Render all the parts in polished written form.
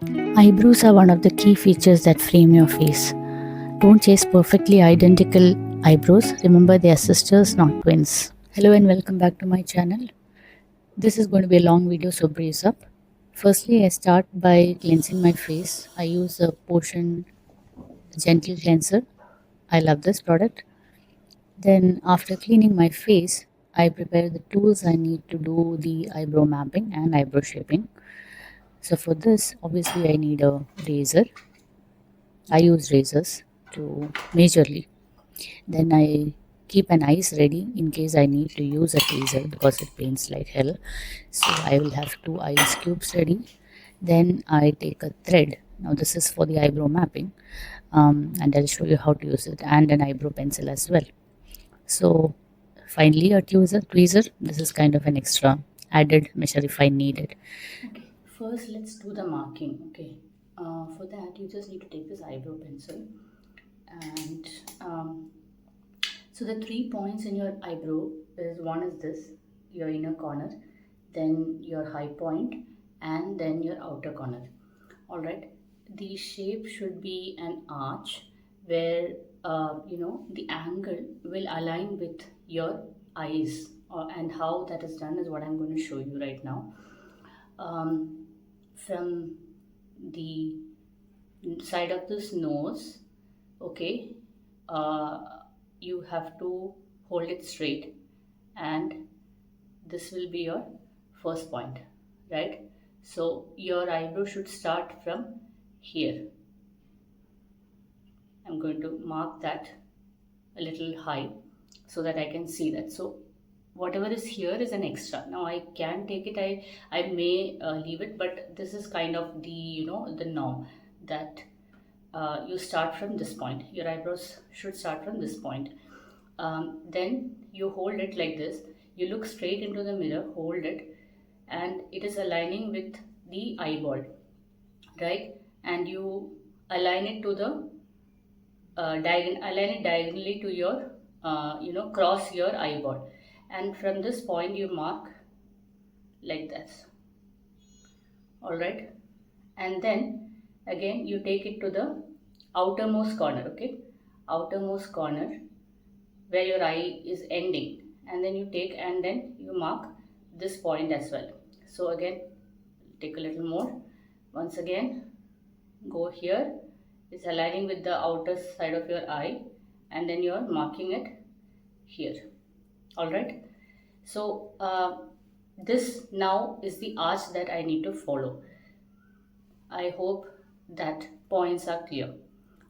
Eyebrows are one of the key features that frame your face. Don't chase perfectly identical eyebrows. Remember, they are sisters, not twins. Hello and welcome back to my channel. This is going to be a long video, so brace up. Firstly, I start by cleansing my face. I use a Potion Gentle Cleanser. I love this product. Then, after cleaning my face, I prepare the tools I need to do the eyebrow mapping and eyebrow shaping. So, for this, obviously, I need a razor. I use razors to majorly. Then I keep an ice ready in case I need to use a tweezer because it pains like hell. So I will have two ice cubes ready. Then I take a thread. Now this is for the eyebrow mapping, and I'll show you how to use it, and an eyebrow pencil as well. So finally a tweezer. This is kind of an extra added measure if I need it. Okay, first let's do the marking. Okay, for that you just need to take this eyebrow pencil and so the 3 points in your eyebrow is one is this, your inner corner, then your high point, and then your outer corner. All right. The shape should be an arch where the angle will align with your eyes, and how that is done is what I'm going to show you right now. From the side of this nose, okay, uh, you have to hold it straight, and this will be your first point, right? So your eyebrow should start from here. I'm going to mark that a little high so that I can see that. So whatever is here is an extra. Now I can take it, I may leave it, but this is kind of the norm that you start from this point. Your eyebrows should start from this point. Then you hold it like this. You look straight into the mirror, hold it, and it is aligning with the eyeball, right? And you align it to the align it diagonally to your cross your eyeball, and from this point you mark like this. All right, and then again you take it to the outermost corner. Okay, outermost corner where your eye is ending, and then you take and then you mark this point as well. So again, take a little more. Once again, go here. It's aligning with the outer side of your eye, and then you're marking it here. All right. So this now is the arch that I need to follow. I hope that points are clear.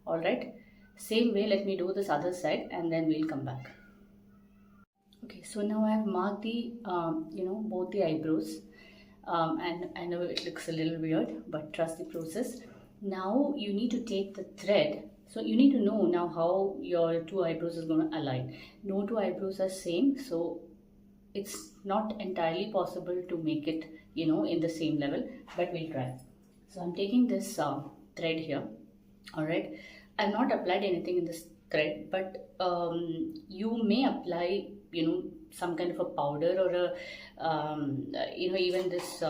All right. Same way, let me do this other side, and then we'll come back. Okay, so now I have marked the both the eyebrows, and I know it looks a little weird, but trust the process. Now you need to take the thread. So you need to know now how your two eyebrows is going to align. No two eyebrows are same, so it's not entirely possible to make it in the same level, but we'll try. So I'm taking this thread here. All right, I've not applied anything in this thread, but you may apply some kind of a powder or a even this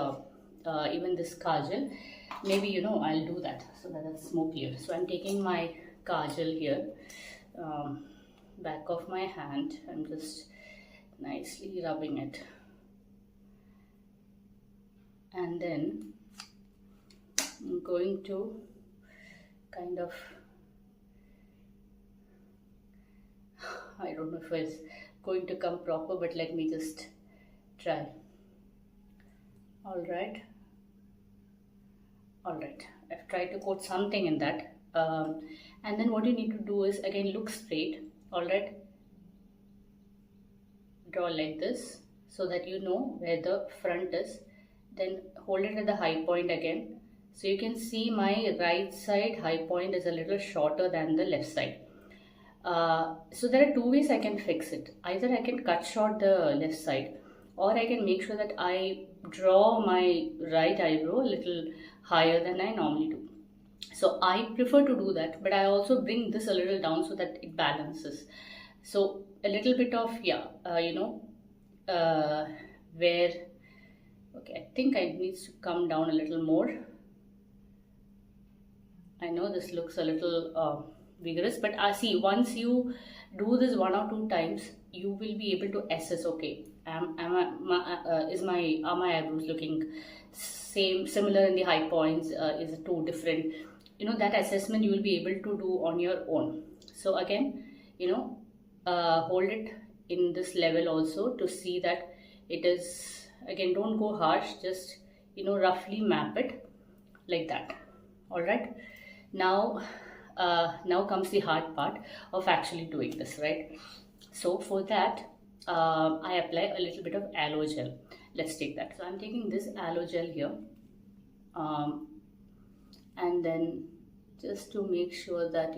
kajal. Maybe I'll do that so that it's more clear. So I'm taking my kajal here, back of my hand. I'm just nicely rubbing it, and then I'm going to kind of, I don't know if it's going to come proper, but let me just try. All right, I've tried to coat something in that, and then what you need to do is again look straight. All right, draw like this so that you know where the front is. Then hold it at the high point again. So you can see my right side high point is a little shorter than the left side. So there are two ways I can fix it. Either I can cut short the left side, or I can make sure that I draw my right eyebrow a little higher than I normally do. So I prefer to do that, but I also bring this a little down so that it balances. So a little bit of uh, where, okay, I think I needs to come down a little more. know this looks a little vigorous, but see, once you do this 1 or 2 times, you will be able to assess, okay, are my eyebrows looking similar in the high points, is it too different? That assessment you will be able to do on your own. So again, hold it in this level also to see that it is, again, don't go harsh, just roughly map it like that. All right, now now comes the hard part of actually doing this, right? So for that, I apply a little bit of aloe gel. Let's take that. So I'm taking this aloe gel here, and then just to make sure that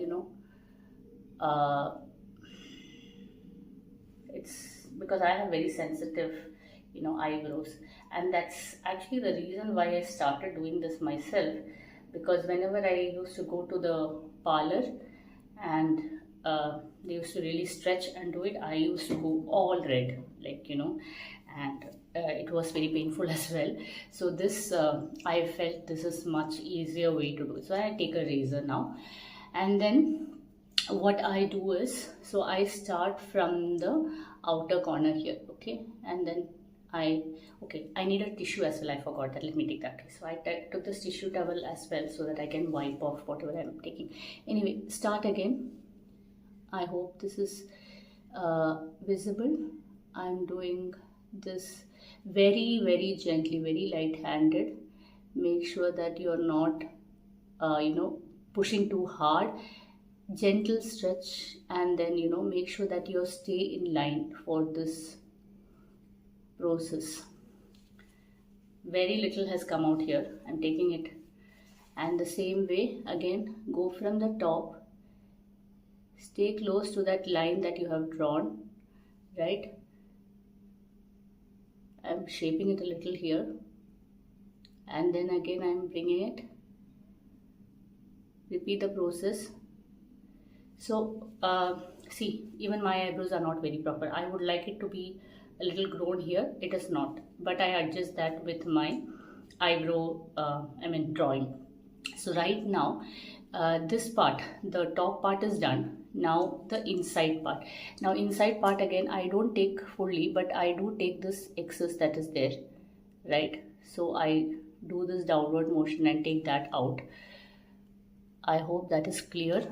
it's because I have very sensitive eyebrows, and that's actually the reason why I started doing this myself, because whenever I used to go to the parlor and they used to really stretch and do it, I used to go all red, like and it was very painful as well. So this I felt this is much easier way to do it. So I take a razor now, and then what I do is, so I start from the outer corner here, okay, and then I need a tissue as well. I forgot that. Let me take that. So I took this tissue towel as well so that I can wipe off whatever I'm taking. Anyway, start again. I hope this is visible. I'm doing this very, very gently, very light-handed. Make sure that you're not, pushing too hard. Gentle stretch, and then make sure that you stay in line for this process. Very little has come out here. I'm taking it, and the same way again, go from the top, stay close to that line that you have drawn, right? I'm shaping it a little here, and then again I'm bringing it. Repeat the process. So see, even my eyebrows are not very proper. I would like it to be a little grown here. It is not, but I adjust that with my eyebrow drawing. So right now this part, the top part is done. Now the inside part. Now inside part again, I don't take fully, but I do take this excess that is there, right? So I do this downward motion and take that out. I hope that is clear.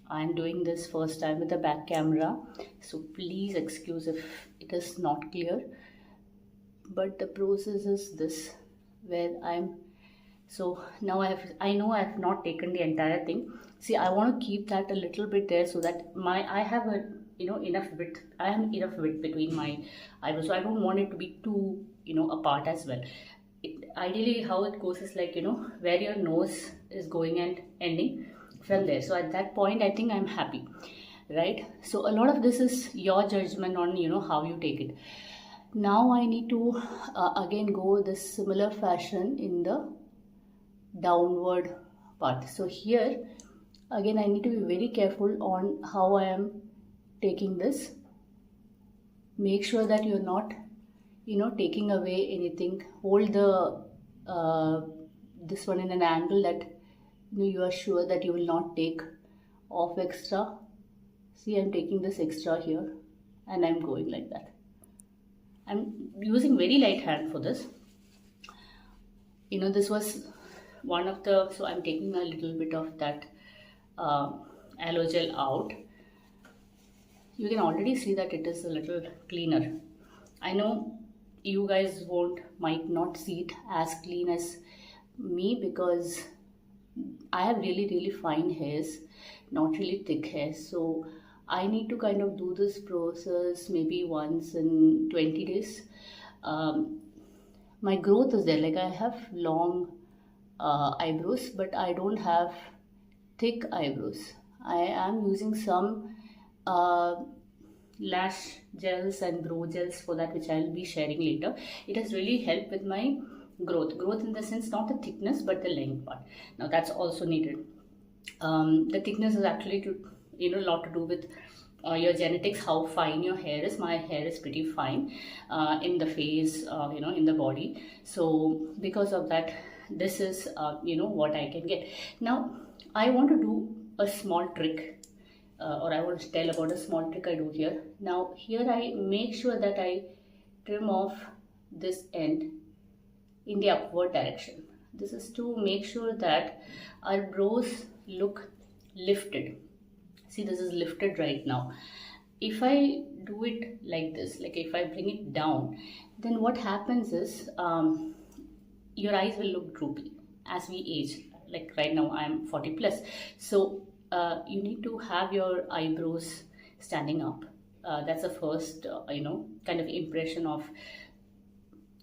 I'm doing this first time with the back camera, so please excuse if it is not clear, but the process is this, where so now I know I have not taken the entire thing. See, I want to keep that a little bit there so that I have a enough width. I have enough width between my eyebrows, so I don't want it to be too apart as well. Ideally how it goes is like where your nose is going and ending, from there. So at that point I think I'm happy, right? So a lot of this is your judgment on how you take it. Now I need to again go this similar fashion in the downward part. So here again I need to be very careful on how I am taking this. Make sure that you're not taking away anything. Hold the this one in an angle that you are sure that you will not take off extra. See, I'm taking this extra here and I'm going like that. I'm using very light hand for this. This was one of the, so I'm taking a little bit of that aloe gel out. You can already see that it is a little cleaner. I know you guys might not see it as clean as me, because I have really, really fine hairs, not really thick hair. So I need to kind of do this process maybe once in 20 days. My growth is there. Like, I have long eyebrows, but I don't have thick eyebrows. I am using some lash gels and brow gels for that, which I'll be sharing later. It has really helped with my growth in the sense, not the thickness but the length part. Now that's also needed. The thickness is actually a lot to do with your genetics, how fine your hair is. My hair is pretty fine in the face, in the body. So because of that, this is what I can get. Now I want to do a small trick, or I want to tell about a small trick I do here. Now here I make sure that I trim off this end in the upward direction. This is to make sure that our brows look lifted. See, this is lifted right now. If I do it like this, like if I bring it down, then what happens is your eyes will look droopy as we age. Like right now I'm 40 plus, so you need to have your eyebrows standing up. That's the first kind of impression of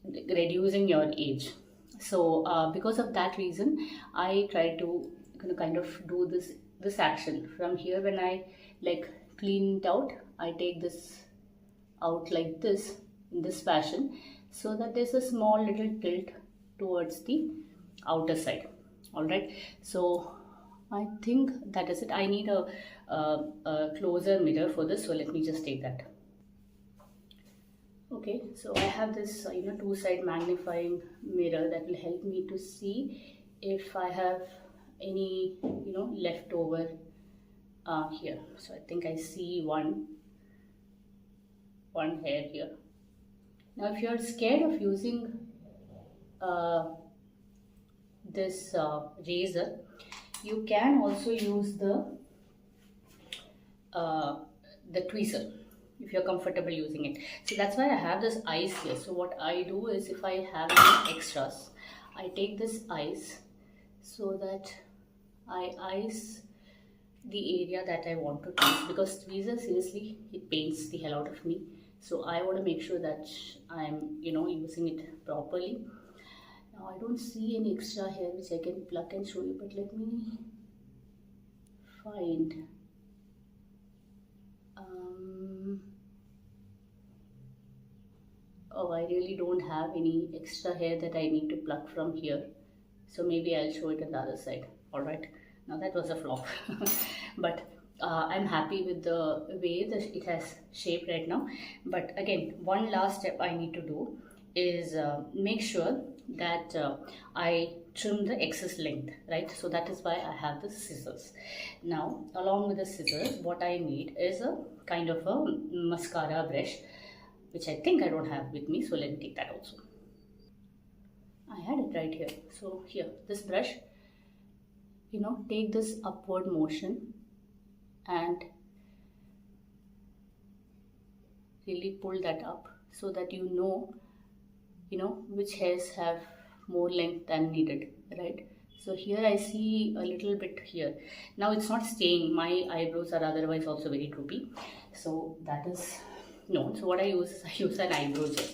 reducing your age. So because of that reason, I try to kind of do this action from here. When I like clean it out, I take this out like this, in this fashion, so that there's a small little tilt towards the outer side. All right, so I think that is it. I need a closer mirror for this, so let me just take that. Okay, so I have this two-side magnifying mirror that will help me to see if I have any leftover here. So I think I see one hair here. Now if you are scared of using this razor, you can also use the tweezer if you're comfortable using it. So that's why I have this ice here. So what I do is, if I have any extras, I take this ice so that I ice the area that I want to tweeze, because tweezer, seriously, it pains the hell out of me. So I want to make sure that I'm using it properly. Now I don't see any extra hair which I can pluck and show you, but let me find. Oh, I really don't have any extra hair that I need to pluck from here. So maybe I'll show it on the other side. All right. Now that was a flop. But I'm happy with the way that it has shaped right now. But again, one last step I need to do is make sure that I trim the excess length, right? So that is why I have the scissors. Now along with the scissors, what I need is a kind of a mascara brush, which I think I don't have with me, so let me take that also. I had it right here. So here, this brush, take this upward motion and really pull that up, so that which hairs have more length than needed, right? So here I see a little bit here. Now it's not staying. My eyebrows are otherwise also very droopy, so that is known. So what I use is, I use an eyebrow gel.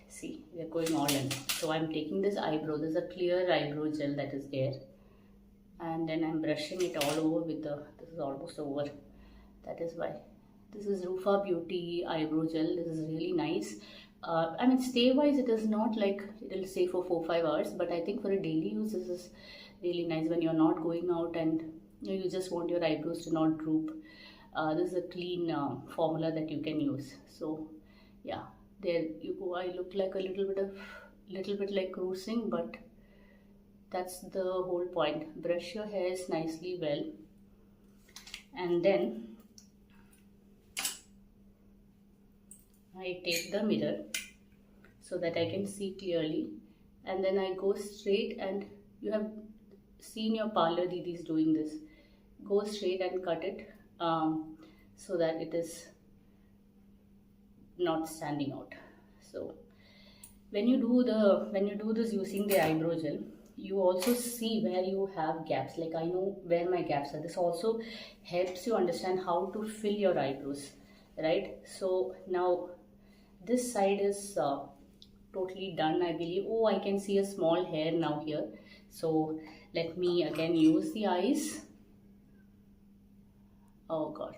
See, we are going all in. So I'm taking this eyebrow. There's a clear eyebrow gel that is there, and then I'm brushing it all over with the. This is almost over. That is why. This is Rufa Beauty eyebrow gel. This is really nice. I mean, stay wise, it is not like it'll stay for 4-5 hours, but I think for a daily use, this is really nice when you're not going out and you just want your eyebrows to not droop. This is a clean formula that you can use. So yeah, there you go. I look like a little bit like cruising, but that's the whole point. Brush your hairs nicely well, and then I take the mirror so that I can see clearly, and then I go straight, and you have seen your parlor didis doing this. Go straight and cut it so that it is not standing out. So when you do this using the eyebrow gel, you also see where you have gaps. Like, I know where my gaps are. This also helps you understand how to fill your eyebrows, right? So now this side is totally done, I believe. Oh, I can see a small hair now here. So let me again use the eyes. Oh god,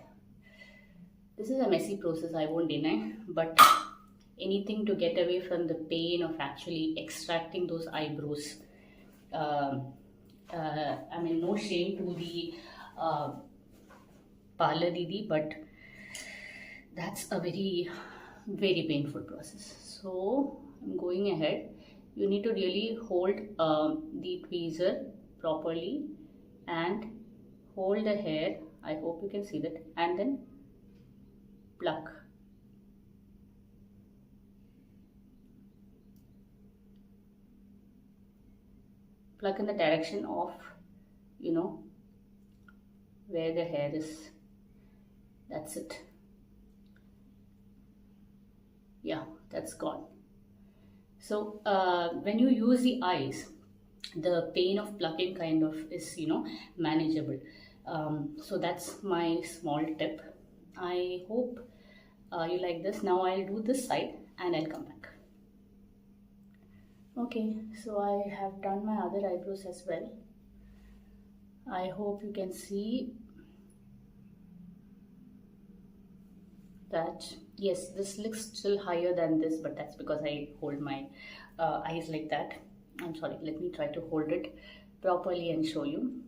this is a messy process, I won't deny, but anything to get away from the pain of actually extracting those eyebrows. I mean, no shame to the parlor didi, but that's a very painful process. So I'm going ahead you need to really hold the tweezer properly and hold the hair. I hope you can see that, and then pluck. Pluck in the direction of, where the hair is. That's it. Yeah, that's gone. So when you use the eyes, the pain of plucking kind of is, manageable. So that's my small tip. I hope you like this. Now I'll do this side and I'll come back. Okay, so I have done my other eyebrows as well. I hope you can see that. Yes, this looks still higher than this, but that's because I hold my eyes like that. I'm sorry, let me try to hold it properly and show you.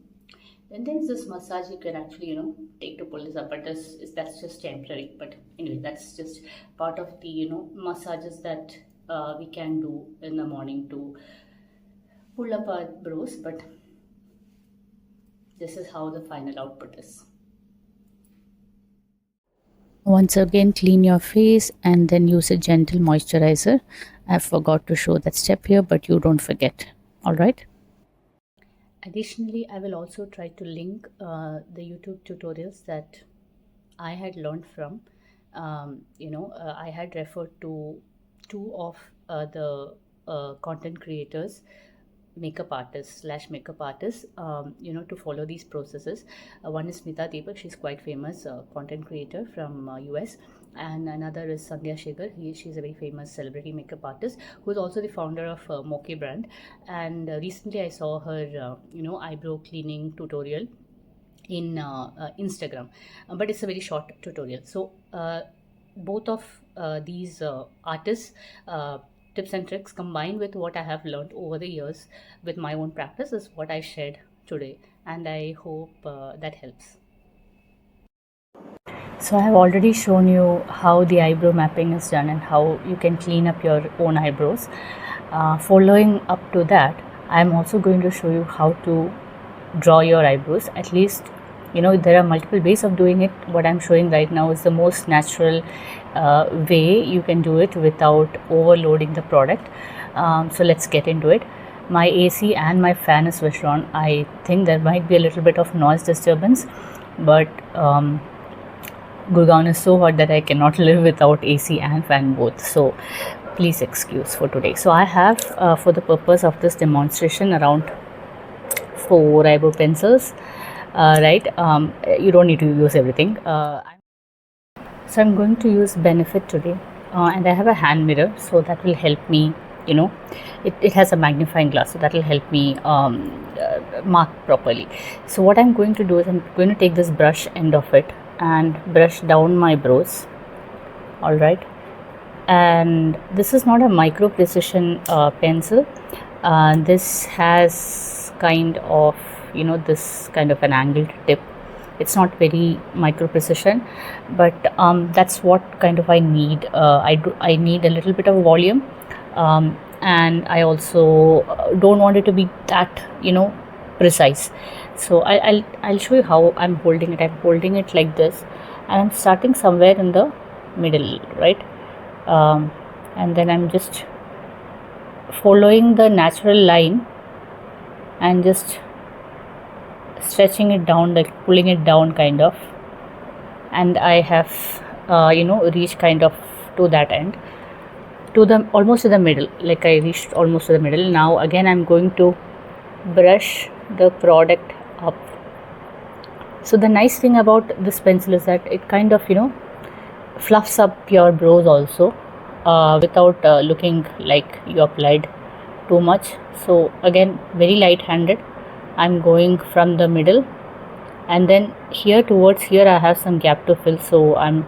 Then there's this massage you can actually, take to pull this up, but that's just temporary. But anyway, that's just part of the, massages that we can do in the morning to pull up our brows. But this is how the final output is. Once again, clean your face and then use a gentle moisturizer. I forgot to show that step here, but you don't forget. All right. Additionally, I will also try to link the YouTube tutorials that I had learned from. I had referred to two of the content creators, makeup artists / makeup artists, to follow these processes. One is Smita Deepak, she's quite famous content creator from US, and another is Sandhya Shekhar. She's a very famous celebrity makeup artist who is also the founder of Moke brand. And recently I saw her eyebrow cleaning tutorial in Instagram, but it's a very short tutorial. So both of these artists tips and tricks combined with what I have learned over the years with my own practice is what I shared today, and I hope that helps. So I have already shown you how the eyebrow mapping is done and how you can clean up your own eyebrows. Following up to that, I am also going to show you how to draw your eyebrows. At least, there are multiple ways of doing it. What I'm showing right now is the most natural way you can do it without overloading the product. So let's get into it. My AC and my fan is switched on. I think there might be a little bit of noise disturbance, but Gurgaon is so hot that I cannot live without AC and fan both. So please excuse for today. So I have, for the purpose of this demonstration, around 4 eyebrow pencils. Right, you don't need to use everything. So I'm going to use Benefit today, and I have a hand mirror, so that will help me. It has a magnifying glass, so that will help me mark properly. So what I'm going to do is I'm going to take this brush end of it and brush down my brows. All right, and this is not a micro precision pencil. This has kind of this kind of an angled tip. It's not very micro precision, but that's what kind of I need. I need a little bit of volume, and I also don't want it to be that precise. So I'll show you how I'm holding it. I'm holding it like this, and I'm starting somewhere in the middle, right? And then I'm just following the natural line and just stretching it down, like pulling it down kind of, and I have reached kind of to that end, to the almost to the middle, like I reached almost to the middle. Now again I'm going to brush the product up. So the nice thing about this pencil is that it kind of fluffs up your brows also without looking like you applied too much. So again, very light handed, I'm going from the middle, and then here towards here I have some gap to fill, so I'm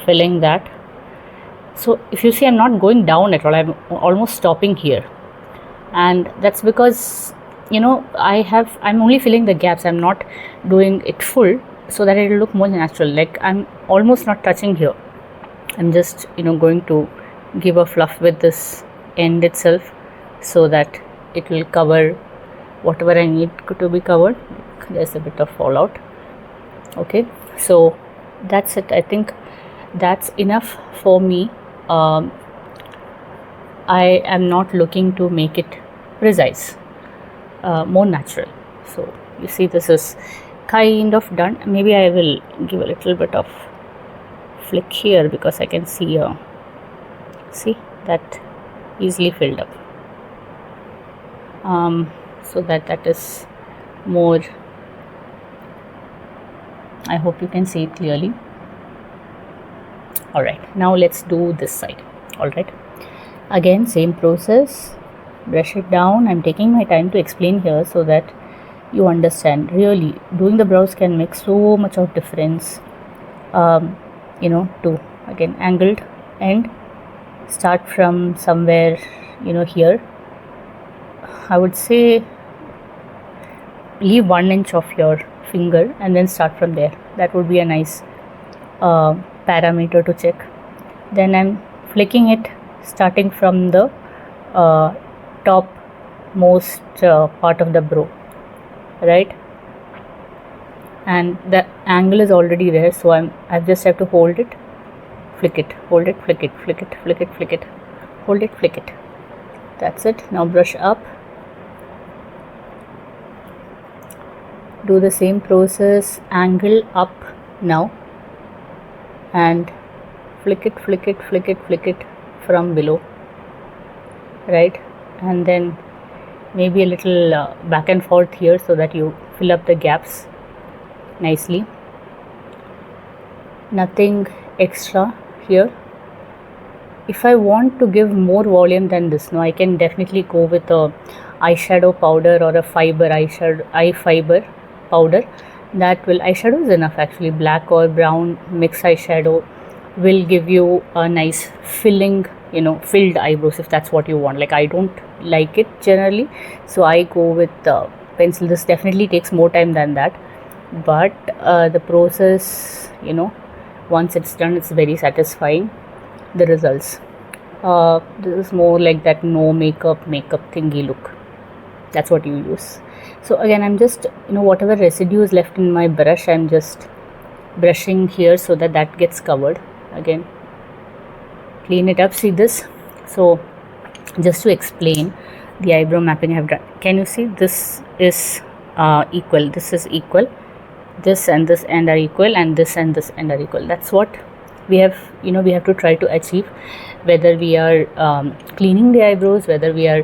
filling that. So if you see, I'm not going down at all, I'm almost stopping here, and that's because I'm only filling the gaps. I'm not doing it full so that it will look more natural. Like I'm almost not touching here. I'm just going to give a fluff with this end itself, so that it will cover whatever I need to be covered. There's a bit of fallout. Okay, so that's it. I think that's enough for me. I am not looking to make it precise, more natural. So you see, this is kind of done. Maybe I will give a little bit of flick here because I can see that easily filled up, so that is more. I hope you can see it clearly. All right, now let's do this side. All right, again same process, brush it down. I'm taking my time to explain here so that you understand. Really, doing the brows can make so much of difference. To again angled end, start from somewhere here. I would say leave 1 inch of your finger and then start from there. That would be a nice parameter to check. Then I'm flicking it starting from the top most part of the brow, right? And the angle is already there, so I just have to hold it, flick it, hold it, flick it, flick it, flick it, flick it, hold it, flick it. That's it. Now brush up, do the same process, angle up now, and flick it, flick it, flick it, flick it from below, right? And then maybe a little back and forth here so that you fill up the gaps nicely. Nothing extra here. If I want to give more volume than this, I can definitely go with a eyeshadow powder or a eye fiber powder. Eyeshadow is enough actually. Black or brown mixed eyeshadow will give you a nice filled eyebrows if that's what you want. Like, I don't like it generally, so I go with pencil. This definitely takes more time than that, but the process, once it's done, it's very satisfying, the results. This is more like that no makeup thingy look. That's what you use. So again, I'm just whatever residue is left in my brush, I'm just brushing here so that gets covered. Again, clean it up. See this? So just to explain the eyebrow mapping I have done, can you see this is equal, this is equal, this and this end are equal, and this and this end are equal. That's what we have to try to achieve, whether we are cleaning the eyebrows, whether we are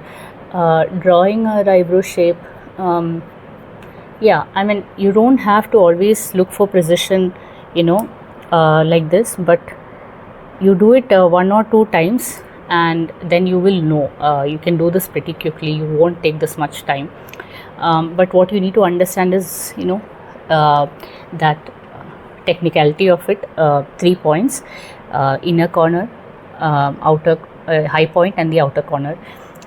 drawing our eyebrow shape. I mean, you don't have to always look for precision like this, but you do it 1 or 2 times and then you will know. You can do this pretty quickly, you won't take this much time, but what you need to understand is that technicality of it. 3 points, inner corner, outer high point and the outer corner,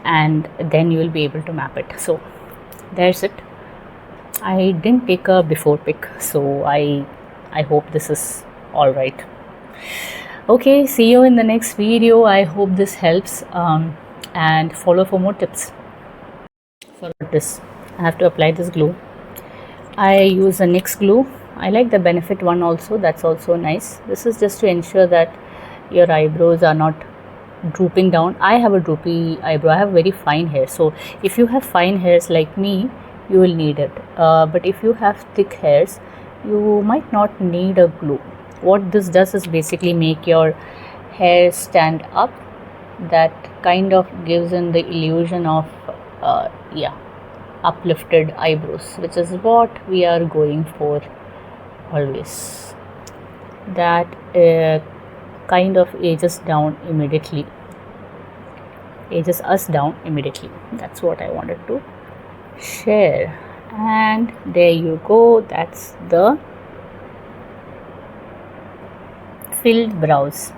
and then you will be able to map it. So there's it. I didn't take a before pic, so I hope this is all right. Okay, see you in the next video. I hope this helps, and follow for more tips. For this, I have to apply this glue. I use a NYX glue. I like the Benefit one also, that's also nice. This is just to ensure that your eyebrows are not drooping down. I have a droopy eyebrow, I have very fine hair, so if you have fine hairs like me, you will need it, but if you have thick hairs, you might not need a glue. What this does is basically make your hair stand up. That kind of gives in the illusion of uplifted eyebrows, which is what we are going for always. That kind of ages us down immediately. That's what I wanted to share. And there you go, that's the filled brows.